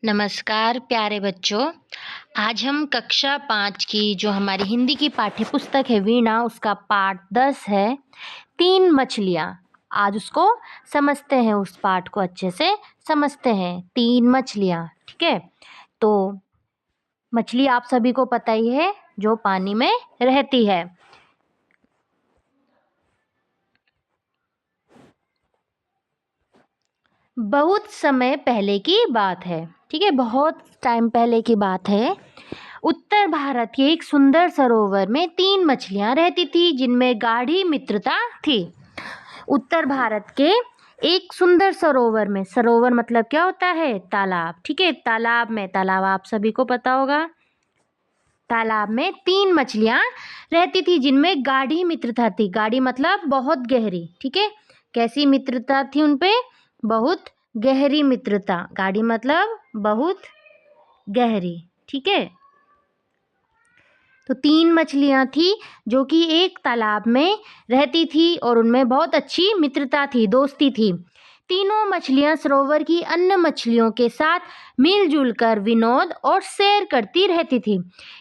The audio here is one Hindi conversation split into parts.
नमस्कार प्यारे बच्चों। आज हम कक्षा 5 की जो हमारी हिंदी की पाठ्य पुस्तक है वीणा, उसका पाठ 10 है, 3 मछलियाँ। आज उसको समझते हैं, उस पाठ को अच्छे से समझते हैं। 3 मछलियाँ, ठीक है। तो मछली आप सभी को पता ही है, जो पानी में रहती है। बहुत समय पहले की बात है, ठीक है, बहुत टाइम पहले की बात है। उत्तर भारत के एक सुंदर सरोवर में 3 मछलियां रहती थी, जिनमें गाढ़ी मित्रता थी। उत्तर भारत के एक सुंदर सरोवर में, सरोवर मतलब क्या होता है? तालाब, ठीक है। तालाब में, तालाब आप सभी को पता होगा। तालाब में 3 मछलियां रहती थी, जिनमें गाढ़ी मित्रता थी। गाढ़ी मतलब बहुत गहरी, ठीक है। कैसी मित्रता थी उनपे? बहुत गहरी मित्रता। गाढ़ी मतलब बहुत गहरी, ठीक है। तो 3 मछलियां थी जो कि एक तालाब में रहती थी और उनमें बहुत अच्छी मित्रता थी, दोस्ती थी। तीनों मछलियां सरोवर की अन्य मछलियों के साथ मिलजुल कर विनोद और सैर करती रहती थी।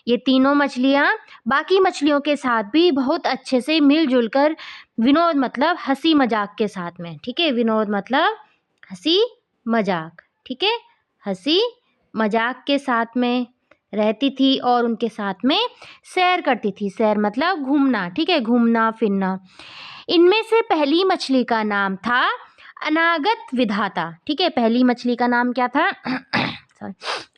ये तीनों मछलियां बाकी मछलियों के साथ भी बहुत अच्छे से मिलजुल कर, विनोद मतलब हंसी मजाक के साथ में, ठीक है। विनोद मतलब हंसी मजाक, ठीक है। हंसी मजाक के साथ में रहती थी और उनके साथ में सैर करती थी। सैर मतलब घूमना, ठीक है, घूमना फिरना। इनमें से पहली मछली का नाम था अनागत विधाता, ठीक है। पहली मछली का नाम क्या था? सॉरी,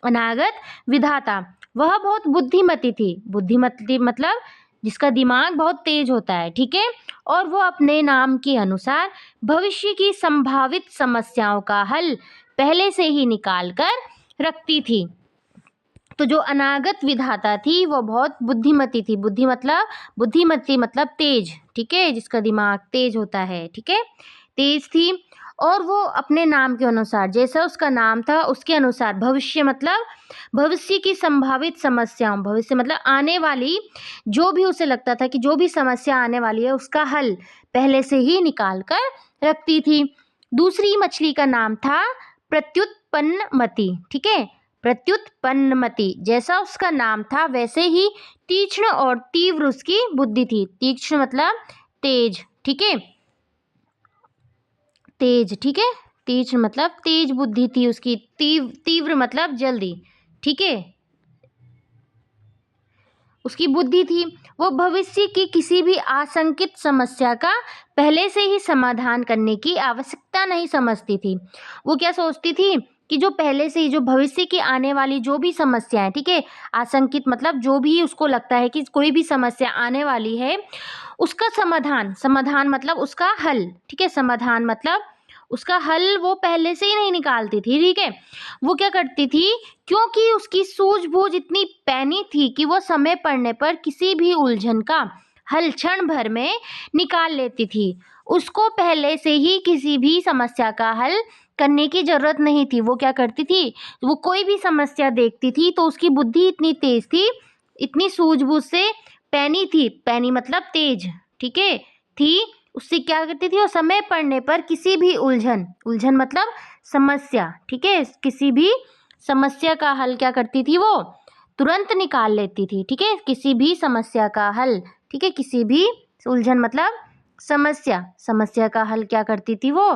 अनागत विधाता। वह बहुत बुद्धिमती थी। बुद्धिमती मतलब जिसका दिमाग बहुत तेज होता है, ठीक है। और वो अपने नाम के अनुसार भविष्य की संभावित समस्याओं का हल पहले से ही निकाल कर रखती थी। तो जो अनागत विधाता थी वो बहुत बुद्धिमती थी। बुद्धिमती मतलब तेज, ठीक है, जिसका दिमाग तेज होता है, ठीक है, तेज थी। और वो अपने नाम के अनुसार, जैसा उसका नाम था उसके अनुसार, भविष्य मतलब भविष्य की संभावित समस्याओं, भविष्य मतलब आने वाली, जो भी उसे लगता था कि जो भी समस्या आने वाली है उसका हल पहले से ही निकाल कर रखती थी। दूसरी मछली का नाम था प्रत्युत्पन्नमती, ठीक है। प्रत्युत्पन्नमती, जैसा उसका नाम था वैसे ही तीक्ष्ण और तीव्र उसकी बुद्धि थी। तीक्ष्ण मतलब तेज, ठीक है, तेज, ठीक है। तीक्ष्ण मतलब तेज बुद्धि थी उसकी। तीव्र मतलब जल्दी, ठीक है, उसकी बुद्धि थी। वो भविष्य की किसी भी आशंकित समस्या का पहले से ही समाधान करने की आवश्यकता नहीं समझती थी। वो क्या सोचती थी कि जो पहले से ही, जो भविष्य की आने वाली जो भी समस्याएं, ठीक है, आशंकित मतलब जो भी उसको लगता है कि कोई भी समस्या आने वाली है, उसका समाधान, समाधान मतलब उसका हल, ठीक है, समाधान मतलब उसका हल वो पहले से ही नहीं निकालती थी, ठीक है। वो क्या करती थी, क्योंकि उसकी सूझबूझ इतनी पैनी थी कि वो समय पड़ने पर किसी भी उलझन का हल क्षण भर में निकाल लेती थी। उसको पहले से ही किसी भी समस्या का हल करने की जरूरत नहीं थी। वो क्या करती थी, वो कोई भी समस्या देखती थी तो उसकी बुद्धि इतनी तेज थी, इतनी सूझबूझ से पैनी थी, पैनी मतलब तेज, ठीक है, थी। उससे क्या करती थी, वो समय पड़ने पर किसी भी उलझन, उलझन मतलब समस्या, ठीक है, किसी भी समस्या का हल क्या करती थी, वो तुरंत निकाल लेती थी, ठीक है। किसी भी समस्या का हल, ठीक है, किसी भी उलझन मतलब समस्या, समस्या का हल क्या करती थी, वो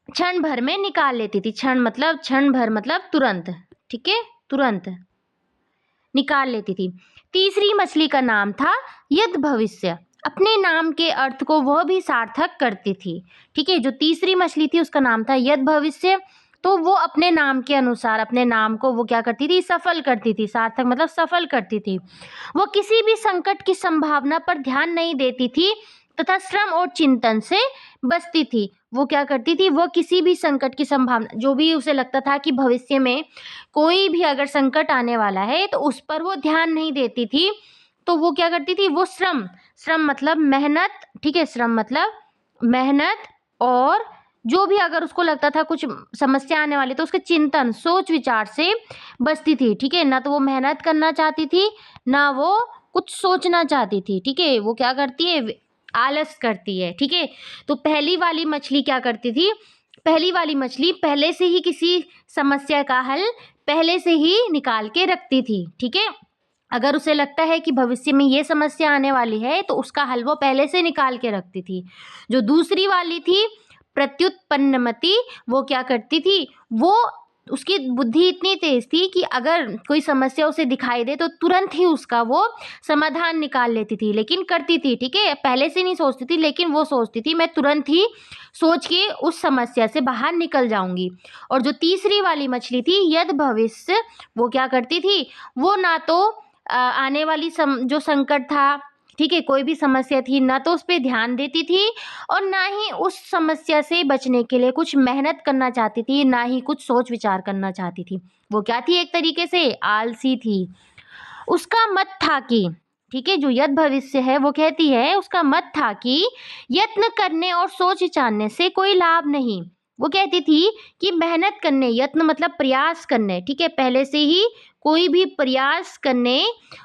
क्षण भर में निकाल लेती थी। क्षण भर मतलब तुरंत, ठीक है, तुरंत निकाल लेती थी। तीसरी मछली का नाम था यद भविष्य। अपने नाम के अर्थ को वह भी सार्थक करती थी, ठीक है। जो तीसरी मछली थी उसका नाम था यद भविष्य। तो वो अपने नाम के अनुसार, अपने नाम को वो क्या करती थी, सफल करती थी। सार्थक मतलब सफल करती थी। वो किसी भी संकट की संभावना पर ध्यान नहीं देती थी तथा श्रम और चिंतन से बचती थी। वो क्या करती थी, वो किसी भी संकट की संभावना, जो भी उसे लगता था कि भविष्य में कोई भी अगर संकट आने वाला है तो उस पर वो ध्यान नहीं देती थी। तो वो क्या करती थी, वो श्रम, श्रम मतलब मेहनत, ठीक है, श्रम मतलब मेहनत, और जो भी अगर उसको लगता था कुछ समस्या आने वाली तो उसके चिंतन, सोच विचार से बचती थी, ठीक है। ना तो वो मेहनत करना चाहती थी, ना वो कुछ सोचना चाहती थी, ठीक है। वो क्या करती है, आलस करती है, ठीक है। तो पहली वाली मछली क्या करती थी, पहली वाली मछली पहले से ही किसी समस्या का हल पहले से ही निकाल के रखती थी, ठीक है। अगर उसे लगता है कि भविष्य में ये समस्या आने वाली है तो उसका हल वो पहले से निकाल के रखती थी। जो दूसरी वाली थी प्रत्युत्पन्नमति, वो क्या करती थी, वो उसकी बुद्धि इतनी तेज थी कि अगर कोई समस्या उसे दिखाई दे तो तुरंत ही उसका वो समाधान निकाल लेती थी, लेकिन करती थी, ठीक है। पहले से नहीं सोचती थी, लेकिन वो सोचती थी मैं तुरंत ही सोच के उस समस्या से बाहर निकल जाऊंगी। और जो तीसरी वाली मछली थी यद भविष्य, वो क्या करती थी, वो ना तो आने वाली जो संकट था, ठीक है, कोई भी समस्या थी, ना तो उस पर ध्यान देती थी और ना ही उस समस्या से बचने के लिए कुछ मेहनत करना चाहती थी, ना ही कुछ सोच विचार करना चाहती थी। वो क्या थी, एक तरीके से आलसी थी। उसका मत था कि, ठीक है, जो यद भविष्य है वो कहती है, उसका मत था कि यत्न करने और सोच विचारने से कोई लाभ नहीं। वो कहती थी कि मेहनत करने, यत्न मतलब प्रयास करने, ठीक है, पहले से ही कोई भी प्रयास करने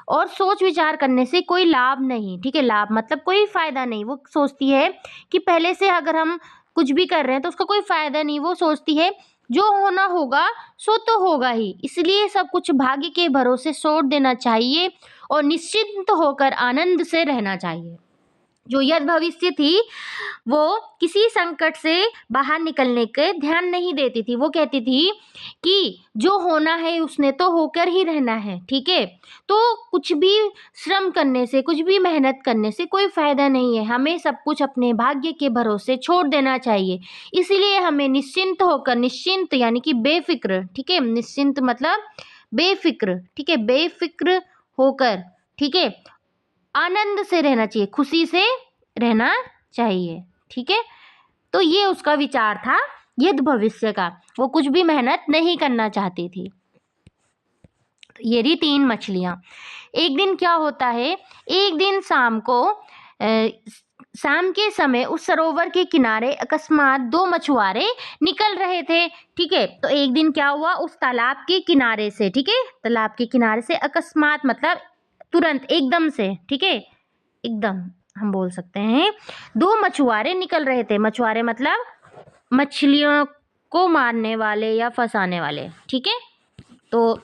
और सोच विचार करने से कोई लाभ नहीं, ठीक है, लाभ मतलब कोई फायदा नहीं। वो सोचती है कि पहले से अगर हम कुछ भी कर रहे हैं तो उसका कोई फायदा नहीं। वो सोचती है जो होना होगा सो तो होगा ही, इसलिए सब कुछ भाग्य के भरोसे छोड़ देना चाहिए और निश्चिंत होकर आनंद से रहना चाहिए। जो यद भविष्य थी वो किसी संकट से बाहर निकलने के ध्यान नहीं देती थी। वो कहती थी कि जो होना है उसने तो होकर ही रहना है, ठीक है, तो कुछ भी श्रम करने से, कुछ भी मेहनत करने से कोई फायदा नहीं है। हमें सब कुछ अपने भाग्य के भरोसे छोड़ देना चाहिए, इसीलिए हमें निश्चिंत होकर, निश्चिंत यानी कि बेफिक्र, ठीक है, निश्चिंत मतलब बेफिक्र, ठीक है, बेफिक्र होकर, ठीक है, आनंद से रहना चाहिए, खुशी से रहना चाहिए, ठीक है। तो ये उसका विचार था यद भविष्य का। वो कुछ भी मेहनत नहीं करना चाहती थी। तो ये रही 3 मछलियाँ। एक दिन क्या होता है, एक दिन शाम को शाम के समय उस सरोवर के किनारे अकस्मात 2 मछुआरे निकल रहे थे, ठीक है। तो एक दिन क्या हुआ, उस तालाब के किनारे से, ठीक है, तालाब के किनारे से अकस्मात मतलब तुरंत, एकदम से, ठीक है, एकदम हम बोल सकते हैं, 2 मछुआरे निकल रहे थे। मछुआरे मतलब मछलियों को मारने वाले या फंसाने वाले, ठीक है। तो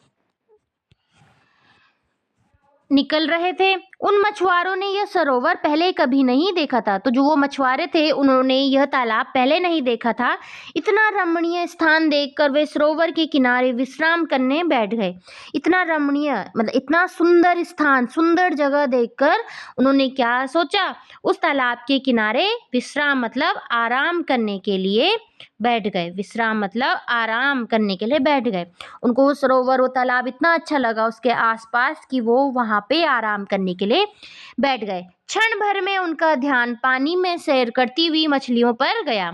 निकल रहे थे। उन मछुआरों ने यह सरोवर पहले कभी नहीं देखा था। तो जो वो मछुआरे थे उन्होंने यह तालाब पहले नहीं देखा था। इतना रमणीय स्थान देखकर वे सरोवर के किनारे विश्राम करने बैठ गए। इतना रमणीय मतलब इतना सुंदर स्थान, सुंदर जगह देखकर उन्होंने क्या सोचा, उस तालाब के किनारे विश्राम मतलब आराम करने के लिए बैठ गए। विश्राम मतलब आराम करने के लिए बैठ गए। उनको वो सरोवर, वो तालाब इतना अच्छा लगा उसके आसपास कि वो वहाँ पे आराम करने के लिए बैठ गए। क्षण भर में उनका ध्यान पानी में सैर करती हुई मछलियों पर गया।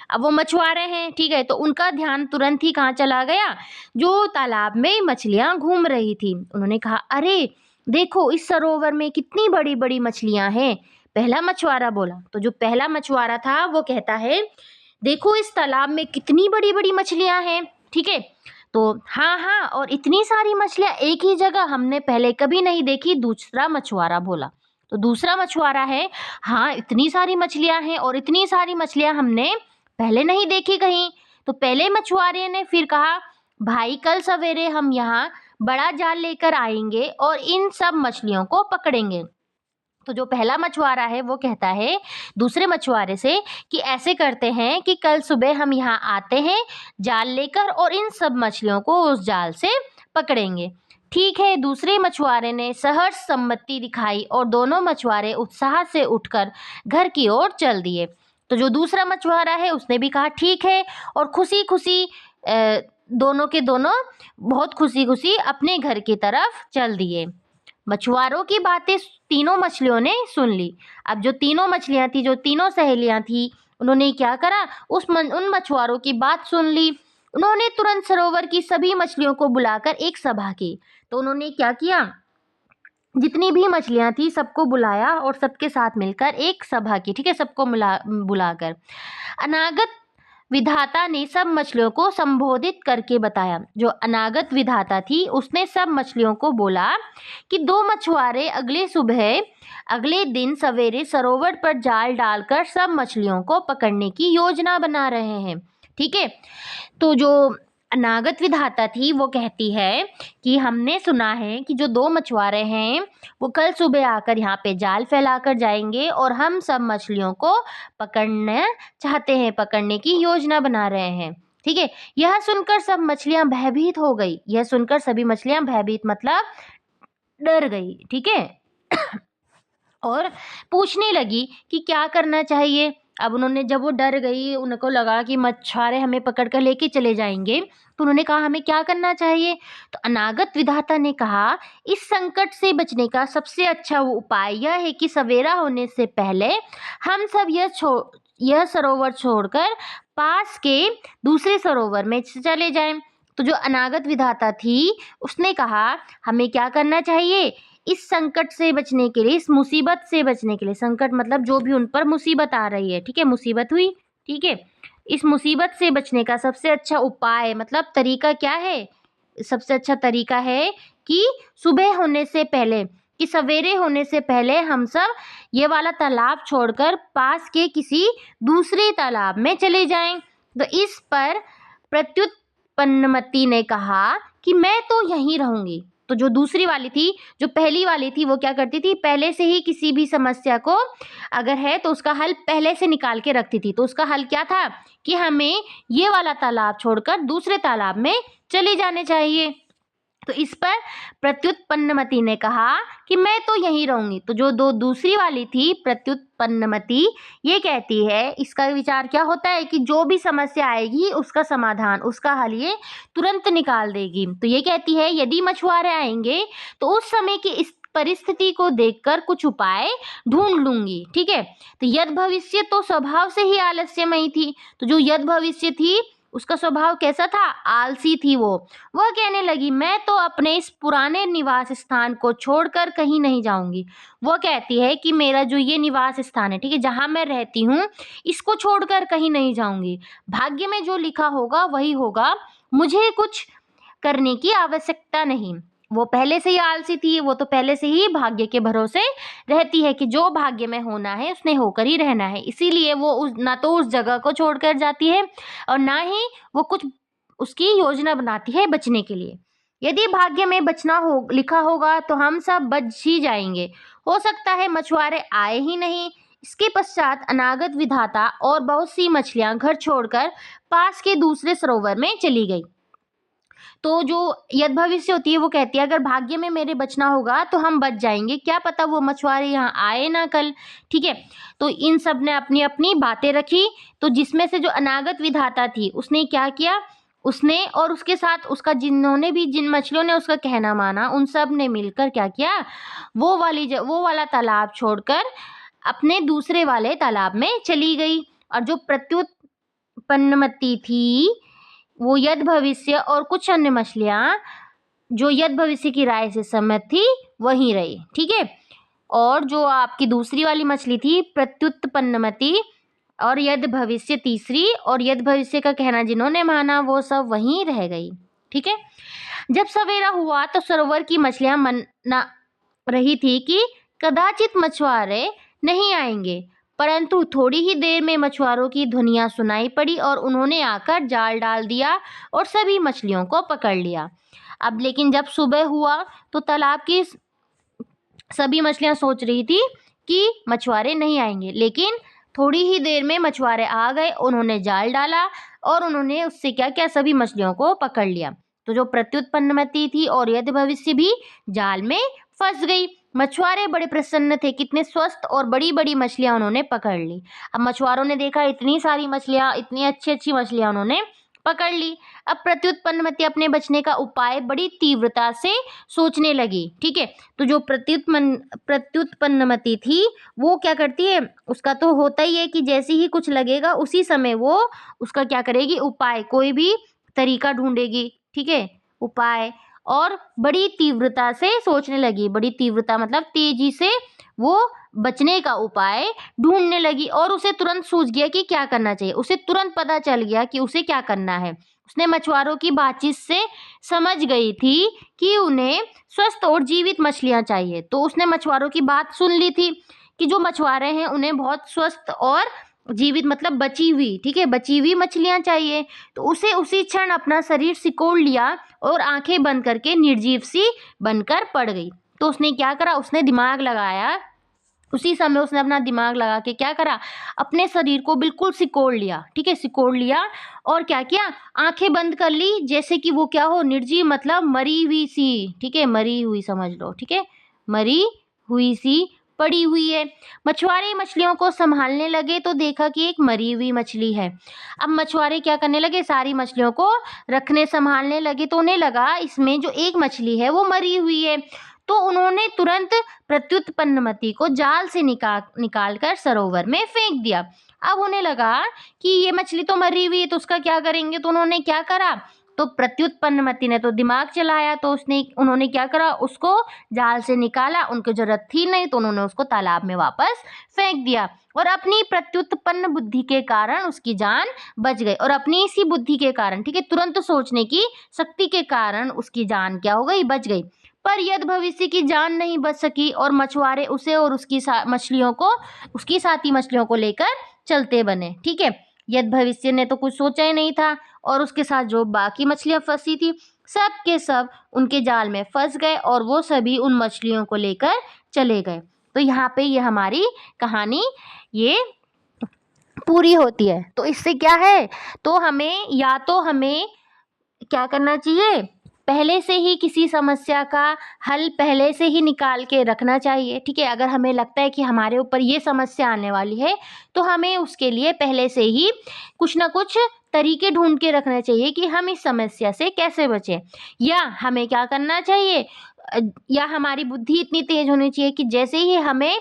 अब वो मछुआरे हैं, ठीक है, तो उनका ध्यान तुरंत ही कहाँ चला गया, जो तालाब में मछलियाँ घूम रही थी। उन्होंने कहा, अरे देखो इस सरोवर में कितनी बड़ी बड़ी मछलियाँ हैं। पहला मछुआरा बोला। तो जो पहला मछुआरा था वो कहता है, देखो इस तालाब में कितनी बड़ी बड़ी मछलियाँ हैं, ठीक है। तो हाँ हाँ, और इतनी सारी मछलियाँ एक ही जगह हमने पहले कभी नहीं देखी, दूसरा मछुआरा बोला। तो दूसरा मछुआरा है, हाँ इतनी सारी मछलियाँ हैं और इतनी सारी मछलियाँ हमने पहले नहीं देखी कहीं। तो पहले मछुआरे ने फिर कहा, भाई कल सवेरे हम यहाँ बड़ा जाल लेकर आएंगे और इन सब मछलियों को पकड़ेंगे। तो जो पहला मछुआरा है वो कहता है दूसरे मछुआरे से कि ऐसे करते हैं कि कल सुबह हम यहाँ आते हैं जाल लेकर और इन सब मछलियों को उस जाल से पकड़ेंगे। ठीक है, दूसरे मछुआरे ने सहर्ष सम्मति दिखाई और दोनों मछुआरे उत्साह से उठकर घर की ओर चल दिए। तो जो दूसरा मछुआरा है उसने भी कहा ठीक है, और खुशी खुशी दोनों के दोनों बहुत खुशी खुशी अपने घर की तरफ चल दिए। मछुआरों की बातें तीनों मछलियों ने सुन ली। अब जो तीनों मछलियां थी, जो तीनों सहेलियां थी, उन्होंने क्या करा, उन मछुआरों की बात सुन ली। उन्होंने तुरंत सरोवर की सभी मछलियों को बुलाकर एक सभा की। तो उन्होंने क्या किया, जितनी भी मछलियां थी सबको बुलाया और सबके साथ मिलकर एक सभा की, ठीक है, सबको बुलाकर अनागत विधाता ने सब मछलियों को संबोधित करके बताया। जो अनागत विधाता थी उसने सब मछलियों को बोला कि 2 मछुआरे अगले दिन सवेरे सरोवर पर जाल डालकर सब मछलियों को पकड़ने की योजना बना रहे हैं। ठीक है। तो जो अनागत विधाता थी वो कहती है कि हमने सुना है कि जो दो मछुआरे हैं वो कल सुबह आकर यहाँ पे जाल फैलाकर जाएंगे और हम सब मछलियों को पकड़ना चाहते हैं, पकड़ने की योजना बना रहे हैं। ठीक है। यह सुनकर सब मछलियां भयभीत हो गई। यह सुनकर सभी मछलियां भयभीत मतलब डर गई। ठीक है। और पूछने लगी कि क्या करना चाहिए। अब उन्होंने, जब वो डर गई, उनको लगा कि मछुआरे हमें पकड़ कर लेके चले जाएंगे, तो उन्होंने कहा हमें क्या करना चाहिए। तो अनागत विधाता ने कहा इस संकट से बचने का सबसे अच्छा उपाय यह है कि सवेरा होने से पहले हम सब यह सरोवर छोड़कर पास के दूसरे सरोवर में चले जाएं। तो जो अनागत विधाता थी उसने कहा हमें क्या करना चाहिए, इस संकट से बचने के लिए, इस मुसीबत से बचने के लिए, संकट मतलब जो भी उन पर मुसीबत आ रही है, ठीक है, मुसीबत हुई, ठीक है, इस मुसीबत से बचने का सबसे अच्छा उपाय मतलब तरीका क्या है, सबसे अच्छा तरीका है कि सुबह होने से पहले, कि सवेरे होने से पहले हम सब ये वाला तालाब छोड़कर पास के किसी दूसरे तालाब में चले जाएं। तो इस पर प्रत्युत्पन्नमति ने कहा कि मैं तो यहीं रहूंगी। तो जो दूसरी वाली थी, जो पहली वाली थी, वो क्या करती थी, पहले से ही किसी भी समस्या को अगर है तो उसका हल पहले से निकाल के रखती थी। तो उसका हल क्या था कि हमें ये वाला तालाब छोड़कर दूसरे तालाब में चले जाने चाहिए। तो इस पर प्रत्युत्पन्नमति ने कहा कि मैं तो यहीं रहूंगी। तो जो दूसरी वाली थी प्रत्युत्पन्नमति, ये कहती है, इसका विचार क्या होता है कि जो भी समस्या आएगी उसका समाधान, उसका हल ये तुरंत निकाल देगी। तो ये कहती है यदि मछुआरे आएंगे तो उस समय की इस परिस्थिति को देखकर कुछ उपाय ढूंढ लूंगी। ठीक है। तो यद भविष्य तो स्वभाव से ही आलस्यमयी थी। तो जो यद भविष्य थी उसका स्वभाव कैसा था, आलसी थी वो। वह कहने लगी मैं तो अपने इस पुराने निवास स्थान को छोड़कर कहीं नहीं जाऊंगी। वो कहती है कि मेरा जो ये निवास स्थान है, ठीक है, जहां मैं रहती हूँ, इसको छोड़कर कहीं नहीं जाऊंगी। भाग्य में जो लिखा होगा वही होगा, मुझे कुछ करने की आवश्यकता नहीं। वो पहले से ही आलसी थी, वो तो पहले से ही भाग्य के भरोसे रहती है कि जो भाग्य में होना है उसने होकर ही रहना है। इसीलिए वो ना तो उस जगह को छोड़कर जाती है और ना ही वो कुछ उसकी योजना बनाती है बचने के लिए। यदि भाग्य में बचना हो लिखा होगा तो हम सब बच ही जाएंगे। हो सकता है मछुआरे आए ही नहीं। इसके पश्चात अनागत विधाता और बहुत सी मछलियां घर छोड़कर पास के दूसरे सरोवर में चली गई। तो जो यद भविष्य होती है वो कहती है अगर भाग्य में मेरे बचना होगा तो हम बच जाएंगे, क्या पता वो मछुआरे यहाँ आए ना कल। ठीक है। तो इन सब ने अपनी अपनी बातें रखी। तो जिसमें से जो अनागत विधाता थी उसने क्या किया, उसने और उसके साथ उसका जिन्होंने भी, जिन मछलियों ने उसका कहना माना, उन सब ने मिलकर क्या किया, वो वाला तालाब छोड़कर अपने दूसरे वाले तालाब में चली गई। और जो प्रत्युत्पन्नमति थी वो यद भविष्य और कुछ अन्य मछलियां जो यद भविष्य की राय से सहमत थी वहीं रही। ठीक है। और जो आपकी दूसरी वाली मछली थी प्रत्युत्पन्नमति और यद भविष्य तीसरी, और यद भविष्य का कहना जिन्होंने माना वो सब वहीं रह गई। ठीक है। जब सवेरा हुआ तो सरोवर की मछलियां मना रही थी कि कदाचित मछुआरे नहीं आएंगे, परंतु थोड़ी ही देर में मछुआरों की ध्वनियां सुनाई पड़ी और उन्होंने आकर जाल डाल दिया और सभी मछलियों को पकड़ लिया। अब लेकिन जब सुबह हुआ तो तालाब की सभी मछलियां सोच रही थी कि मछुआरे नहीं आएंगे, लेकिन थोड़ी ही देर में मछुआरे आ गए, उन्होंने जाल डाला और उन्होंने उससे क्या क्या सभी मछलियों को पकड़ लिया। तो जो प्रत्युत्पन्नमति थी और यद भविष्य भी जाल में फंस गई। मछुआरे बड़े प्रसन्न थे, कितने स्वस्थ और बड़ी बड़ी मछलियां उन्होंने पकड़ ली। अब मछुआरों ने देखा इतनी सारी मछलियां, इतनी अच्छी अच्छी मछलियां उन्होंने पकड़ ली। अब प्रत्युत्पन्नमति अपने बचने का उपाय बड़ी तीव्रता से सोचने लगी। ठीक है। तो जो प्रत्युत्पन्नमति थी वो क्या करती है, उसका तो होता ही है कि जैसे ही कुछ लगेगा उसी समय वो उसका क्या करेगी, उपाय, कोई भी तरीका ढूंढेगी। ठीक है, उपाय। और बड़ी तीव्रता से सोचने लगी, बड़ी तीव्रता मतलब तेजी से वो बचने का उपाय ढूंढने लगी और उसे तुरंत सूझ गया कि क्या करना चाहिए। उसे तुरंत पता चल गया कि उसे क्या करना है। उसने मछुआरों की बातचीत से समझ गई थी कि उन्हें स्वस्थ और जीवित मछलियां चाहिए। तो उसने मछुआरों की बात सुन ली थी कि जो मछुआरे हैं उन्हें बहुत स्वस्थ और जीवित मतलब बची हुई, ठीक है, बची हुई मछलियाँ चाहिए। तो उसे उसी क्षण अपना शरीर सिकोड़ लिया और आँखें बंद करके निर्जीव सी बनकर पड़ गई। तो उसने क्या करा, उसने दिमाग लगाया, उसी समय उसने अपना दिमाग लगा के क्या करा, अपने शरीर को बिल्कुल सिकोड़ लिया, ठीक है, सिकोड़ लिया और क्या किया, आँखें बंद कर ली जैसे कि वो क्या हो, निर्जीव मतलब मरी हुई सी, ठीक है, मरी हुई समझ लो, ठीक है, मरी हुई सी पड़ी हुई है। मछुआरे मछलियों को संभालने लगे तो देखा कि एक मरी हुई मछली है। अब मछुआरे क्या करने लगे, सारी मछलियों को रखने संभालने लगे तो उन्हें लगा इसमें जो एक मछली है वो मरी हुई है। तो उन्होंने तुरंत प्रत्युत्पन्नमति को जाल से निकाल कर सरोवर में फेंक दिया। अब उन्हें लगा कि ये मछली तो मरी हुई है तो उसका क्या करेंगे, तो उन्होंने क्या करा, तो प्रत्युत्पन्नमति ने तो दिमाग चलाया, तो उन्होंने क्या करा, उसको जाल से निकाला, उनको जरूरत थी नहीं तो उन्होंने उसको तालाब में वापस फेंक दिया और अपनी प्रत्युत्पन्न बुद्धि के कारण उसकी जान बच गई। और अपनी इसी बुद्धि के कारण, ठीक है, तुरंत सोचने की शक्ति के कारण उसकी जान क्या हो गई, बच गई। पर यद भविष्य की जान नहीं बच सकी और मछुआरे उसे और उसकी मछलियों को, उसकी साथी मछलियों को लेकर चलते बने, ठीक है। यद भविष्य ने तो कुछ सोचा ही नहीं था और उसके साथ जो बाकी मछलियां फंसी थी सब के सब उनके जाल में फंस गए और वो सभी उन मछलियों को लेकर चले गए। तो यहाँ पे ये हमारी कहानी ये पूरी होती है। तो इससे क्या है, तो हमें या तो हमें क्या करना चाहिए, पहले से ही किसी समस्या का हल पहले से ही निकाल के रखना चाहिए, ठीक है। अगर हमें लगता है कि हमारे ऊपर ये समस्या आने वाली है तो हमें उसके लिए पहले से ही कुछ ना कुछ तरीके ढूंढ के रखना चाहिए कि हम इस समस्या से कैसे बचें। या हमें क्या करना चाहिए, या हमारी बुद्धि इतनी तेज होनी चाहिए कि जैसे ही हमें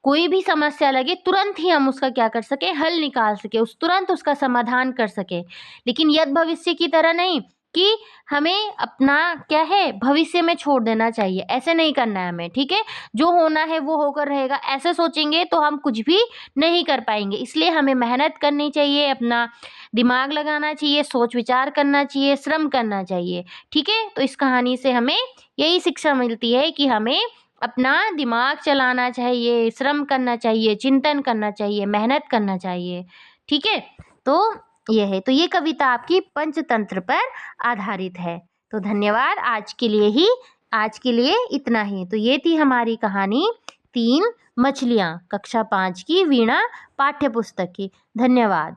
कोई भी समस्या लगे तुरंत ही हम उसका क्या कर सके, हल निकाल सके, उस तुरंत उसका समाधान कर सके। लेकिन यद भविष्य की तरह नहीं कि हमें अपना क्या है, भविष्य में छोड़ देना चाहिए, ऐसे नहीं करना है हमें, ठीक है। जो होना है वो होकर रहेगा, ऐसे सोचेंगे तो हम कुछ भी नहीं कर पाएंगे। इसलिए हमें मेहनत करनी चाहिए, अपना दिमाग लगाना चाहिए, सोच विचार करना चाहिए, श्रम करना चाहिए, ठीक है। तो इस कहानी से हमें यही शिक्षा मिलती है कि हमें अपना दिमाग चलाना चाहिए, श्रम करना चाहिए, चिंतन करना चाहिए, मेहनत करना चाहिए, ठीक है। तो ये है, तो ये कविता आपकी पंचतंत्र पर आधारित है। तो धन्यवाद, आज के लिए इतना ही। तो ये थी हमारी कहानी 3 मछलियाँ, कक्षा 5 की वीणा पाठ्य पुस्तक की। धन्यवाद।